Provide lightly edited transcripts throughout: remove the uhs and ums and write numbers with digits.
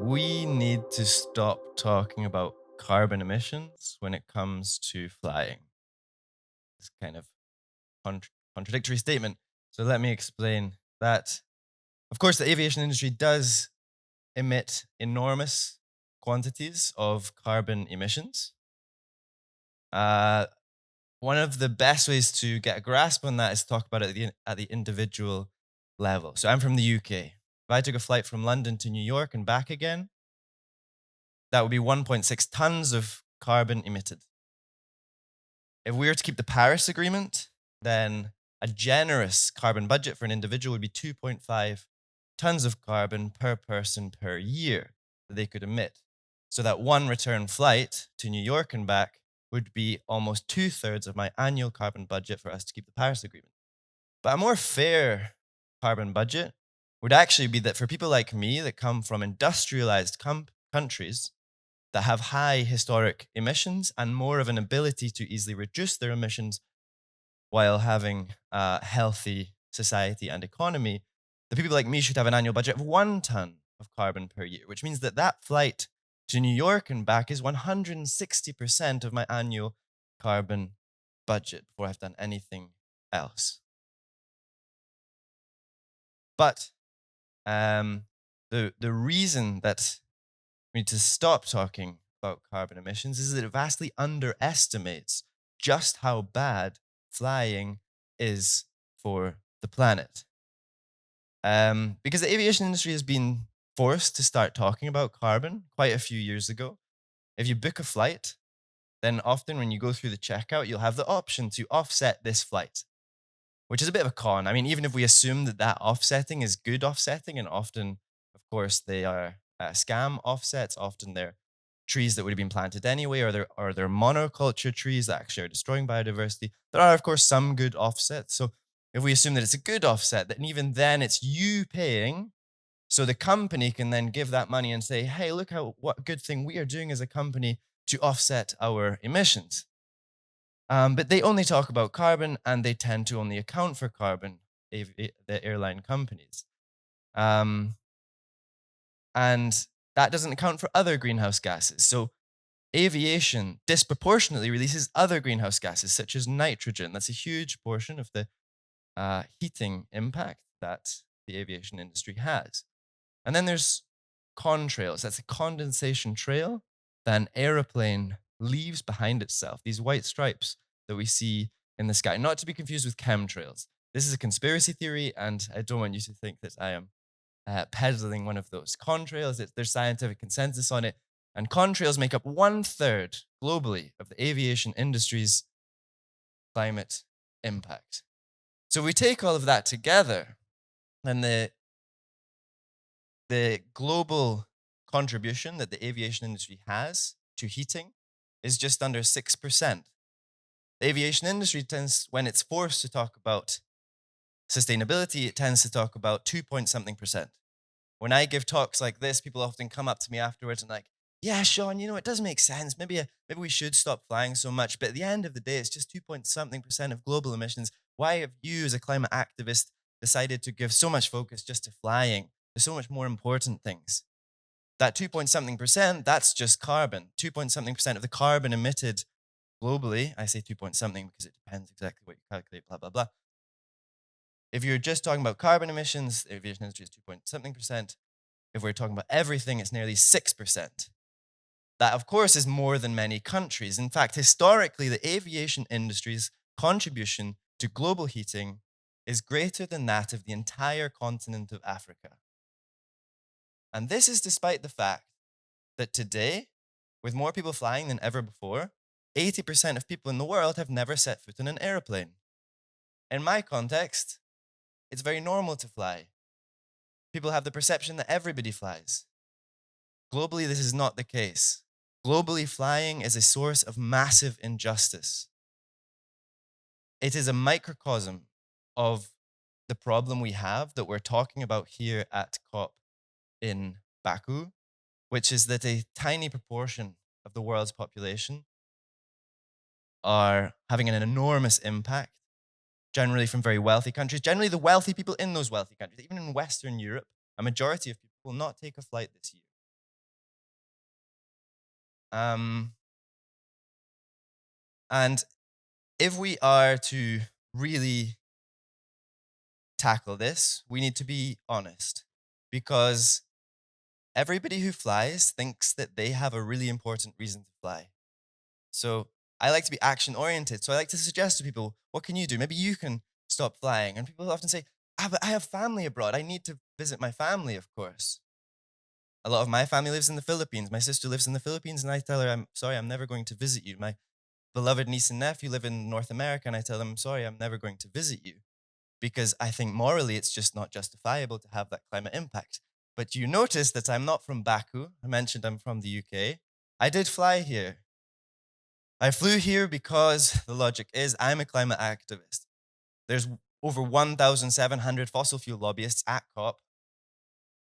We need to stop talking about carbon emissions when it comes to flying. It's kind of contradictory statement. So let me explain that. Of course, the aviation industry does emit enormous quantities of carbon emissions. Uh, One of the best ways to get a grasp on that is to talk about it at the individual level. So I'm from the UK. If I took a flight from London to New York and back again, that would be 1.6 tons of carbon emitted. If we were to keep the Paris Agreement, then a generous carbon budget for an individual would be 2.5 tons of carbon per person per year that they could emit. So that one return flight to New York and back would be almost two-thirds of my annual carbon budget for us to keep the Paris Agreement. But a more fair carbon budget would actually be that for people like me that come from industrialized countries that have high historic emissions and more of an ability to easily reduce their emissions while having a healthy society and economy, the people like me should have an annual budget of 1 ton of carbon per year, which means that that flight to New York and back is 160% of my annual carbon budget before I've done anything else. But the reason that we need to stop talking about carbon emissions is that it vastly underestimates just how bad flying is for the planet. Because the aviation industry has been forced to start talking about carbon quite a few years ago. If you book a flight, then often when you go through the checkout, you'll have the option to offset this flight, which is a bit of a con. I mean, even if we assume that that offsetting is good offsetting, and often, of course, they are scam offsets. Often they're trees that would have been planted anyway, or they're monoculture trees that actually are destroying biodiversity. There are, of course, some good offsets. So if we assume that it's a good offset, then even then it's you paying, so the company can then give that money and say, "Hey, look how what good thing we are doing as a company to offset our emissions." But they only talk about carbon and they tend to only account for carbon, the airline companies. Um, and that doesn't account for other greenhouse gases. So aviation disproportionately releases other greenhouse gases, such as nitrogen. That's a huge portion of the heating impact that the aviation industry has. And then there's contrails. That's a condensation trail that an aeroplane leaves behind itself. These white stripes that we see in the sky, not to be confused with chemtrails. This is a conspiracy theory, and I don't want you to think that I am peddling one of those. Contrails, there's scientific consensus on it, and contrails make up 1/3 globally of the aviation industry's climate impact. So we take all of that together, and the global contribution that the aviation industry has to heating is just under 6%. The aviation industry tends, when it's forced to talk about sustainability, it tends to talk about 2 point something percent. When I give talks like this, people often come up to me afterwards and like, yeah, Sean, it does make sense. Maybe we should stop flying so much. But at the end of the day, it's just 2 point something percent of global emissions. Why have you, as a climate activist, decided to give so much focus just to flying? There's so much more important things. That 2 point something percent, that's just carbon. 2 point something percent of the carbon emitted globally. I say 2 point something because it depends exactly what you calculate, blah, blah, blah. If you're just talking about carbon emissions, the aviation industry is 2 point something percent. If we're talking about everything, it's nearly 6%. That, of course, is more than many countries. In fact, historically, the aviation industry's contribution to global heating is greater than that of the entire continent of Africa. And this is despite the fact that today, with more people flying than ever before, 80% of people in the world have never set foot in an airplane. In my context, it's very normal to fly. People have the perception that everybody flies. Globally, this is not the case. Globally, flying is a source of massive injustice. It is a microcosm of the problem we have that we're talking about here at COP in Baku, which is that a tiny proportion of the world's population are having an enormous impact, generally from very wealthy countries, generally the wealthy people in those wealthy countries. Even in Western Europe, a majority of people will not take a flight this year. And if we are to really tackle this, we need to be honest, because everybody who flies thinks that they have a really important reason to fly. So I like to be action oriented. So I like to suggest to people, what can you do? Maybe you can stop flying. And people often say, but I have family abroad. I need to visit my family, of course. A lot of my family lives in the Philippines. My sister lives in the Philippines, and I tell her, I'm sorry, I'm never going to visit you. My beloved niece and nephew live in North America, and I tell them, I'm sorry, I'm never going to visit you. Because I think morally it's just not justifiable to have that climate impact. But you notice that I'm not from Baku. I mentioned I'm from the UK. I did fly here. I flew here because the logic is I'm a climate activist. There's over 1,700 fossil fuel lobbyists at COP,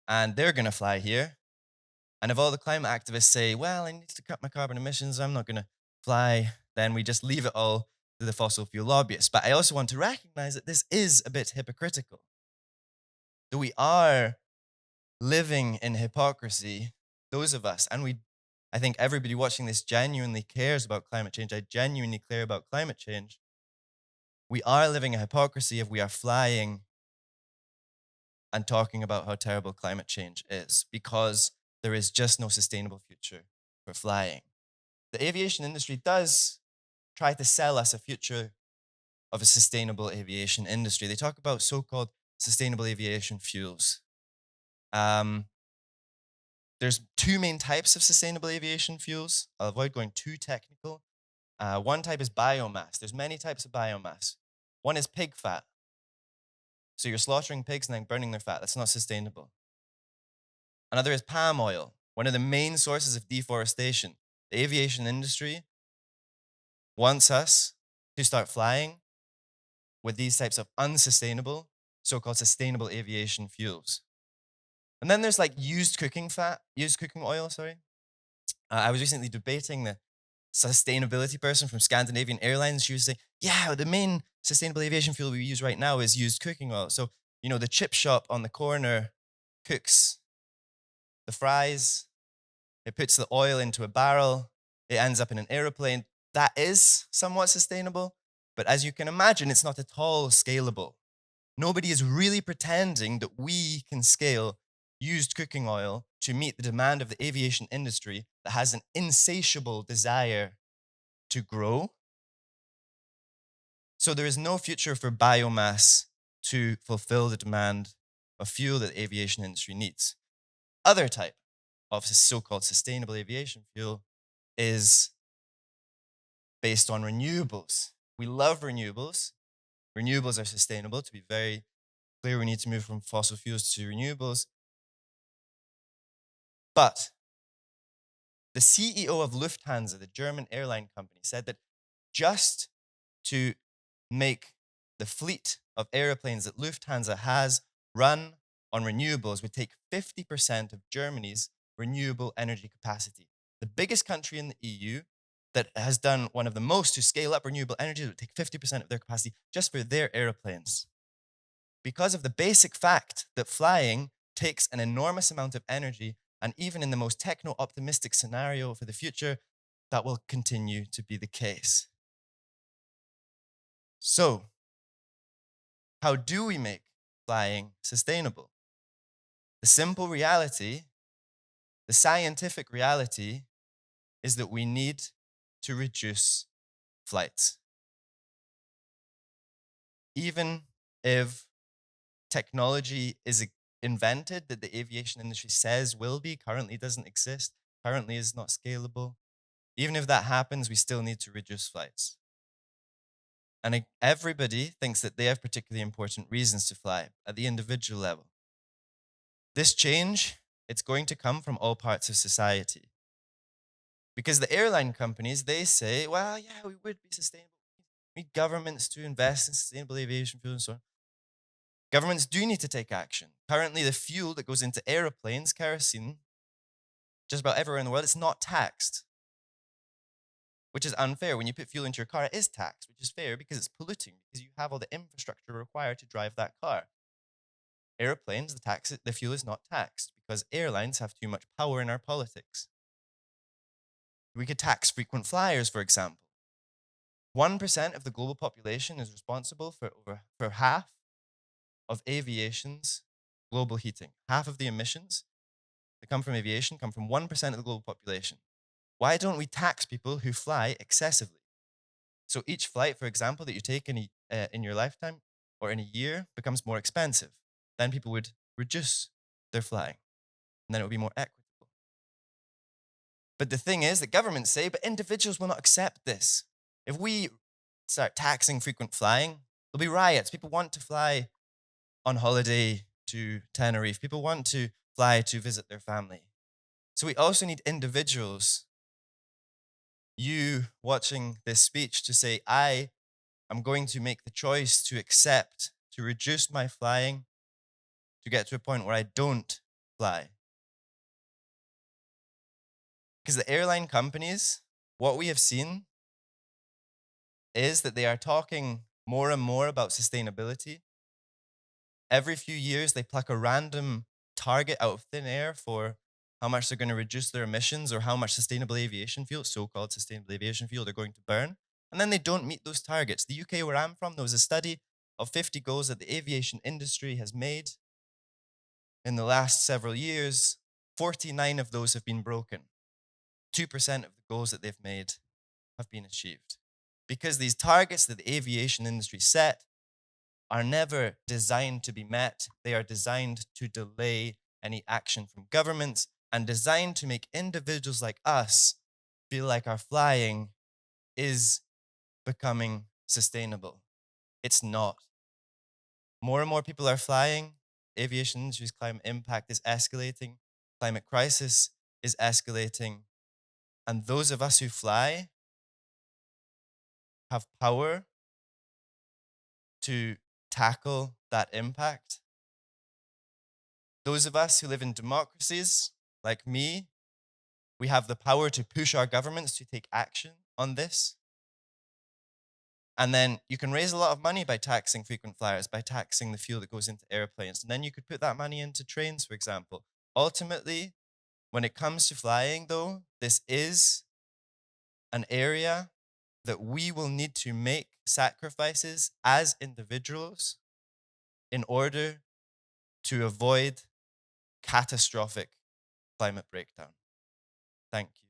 and they're going to fly here. And if all the climate activists say, well, I need to cut my carbon emissions, I'm not going to fly, then we just leave it all to the fossil fuel lobbyists. But I also want to recognize that this is a bit hypocritical. That we are living in hypocrisy, those of us, and I think everybody watching this genuinely cares about climate change. I genuinely care about climate change. We are living a hypocrisy if we are flying and talking about how terrible climate change is, because there is just no sustainable future for flying. The aviation industry does try to sell us a future of a sustainable aviation industry. They talk about so-called sustainable aviation fuels. There's two main types of sustainable aviation fuels. I'll avoid going too technical. One type is biomass. There's many types of biomass. One is pig fat. So you're slaughtering pigs and then burning their fat. That's not sustainable. Another is palm oil, one of the main sources of deforestation. The aviation industry wants us to start flying with these types of unsustainable, so-called sustainable aviation fuels. And then there's like used cooking oil, sorry. I was recently debating the sustainability person from Scandinavian Airlines. She was saying, yeah, the main sustainable aviation fuel we use right now is used cooking oil. So, the chip shop on the corner cooks the fries, it puts the oil into a barrel, it ends up in an airplane. That is somewhat sustainable, but as you can imagine, it's not at all scalable. Nobody is really pretending that we can scale used cooking oil to meet the demand of the aviation industry that has an insatiable desire to grow. So there is no future for biomass to fulfill the demand of fuel that the aviation industry needs. Other type of so-called sustainable aviation fuel is based on renewables. We love renewables. Renewables are sustainable. To be very clear, we need to move from fossil fuels to renewables. But the CEO of Lufthansa, the German airline company, said that just to make the fleet of airplanes that Lufthansa has run on renewables would take 50% of Germany's renewable energy capacity. The biggest country in the EU that has done one of the most to scale up renewable energy would take 50% of their capacity just for their airplanes. Because of the basic fact that flying takes an enormous amount of energy, and even in the most techno-optimistic scenario for the future, that will continue to be the case. So, how do we make flying sustainable? The simple reality, the scientific reality, is that we need to reduce flights. Even if technology is invented that the aviation industry says will be, currently doesn't exist, currently is not scalable, even if that happens, we still need to reduce flights. And everybody thinks that they have particularly important reasons to fly at the individual level. This change, it's going to come from all parts of society. Because the airline companies, they say, well, yeah, we would be sustainable. We need governments to invest in sustainable aviation fuel and so on. Governments do need to take action. Currently, the fuel that goes into airplanes, kerosene, just about everywhere in the world, it's not taxed, which is unfair. When you put fuel into your car, it is taxed, which is fair because it's polluting, because you have all the infrastructure required to drive that car. Airplanes, the fuel is not taxed because airlines have too much power in our politics. We could tax frequent flyers, for example. 1% of the global population is responsible for half of aviation's global heating. Half of the emissions that come from aviation come from 1% of the global population. Why don't we tax people who fly excessively? So each flight, for example, that you take in your lifetime or in a year becomes more expensive. Then people would reduce their flying, and then it would be more equitable. But the thing is that governments say, but individuals will not accept this. If we start taxing frequent flying, there'll be riots. People want to fly on holiday to Tenerife. People want to fly to visit their family. So we also need individuals, you watching this speech, to say, I am going to make the choice to accept, to reduce my flying, to get to a point where I don't fly. Because the airline companies, what we have seen is that they are talking more and more about sustainability. Every few years, they pluck a random target out of thin air for how much they're going to reduce their emissions or how much sustainable aviation fuel, so-called sustainable aviation fuel, they're going to burn. And then they don't meet those targets. The UK, where I'm from, there was a study of 50 goals that the aviation industry has made in the last several years. 49 of those have been broken. 2% of the goals that they've made have been achieved. Because these targets that the aviation industry set are never designed to be met. They are designed to delay any action from governments and designed to make individuals like us feel like our flying is becoming sustainable. It's not. More and more people are flying. Aviation industry's climate impact is escalating. Climate crisis is escalating. And those of us who fly have power to tackle that impact. Those of us who live in democracies, like me, we have the power to push our governments to take action on this. And then you can raise a lot of money by taxing frequent flyers, by taxing the fuel that goes into airplanes. And then you could put that money into trains, for example. Ultimately, when it comes to flying, though, this is an area that we will need to make sacrifices as individuals in order to avoid catastrophic climate breakdown. Thank you.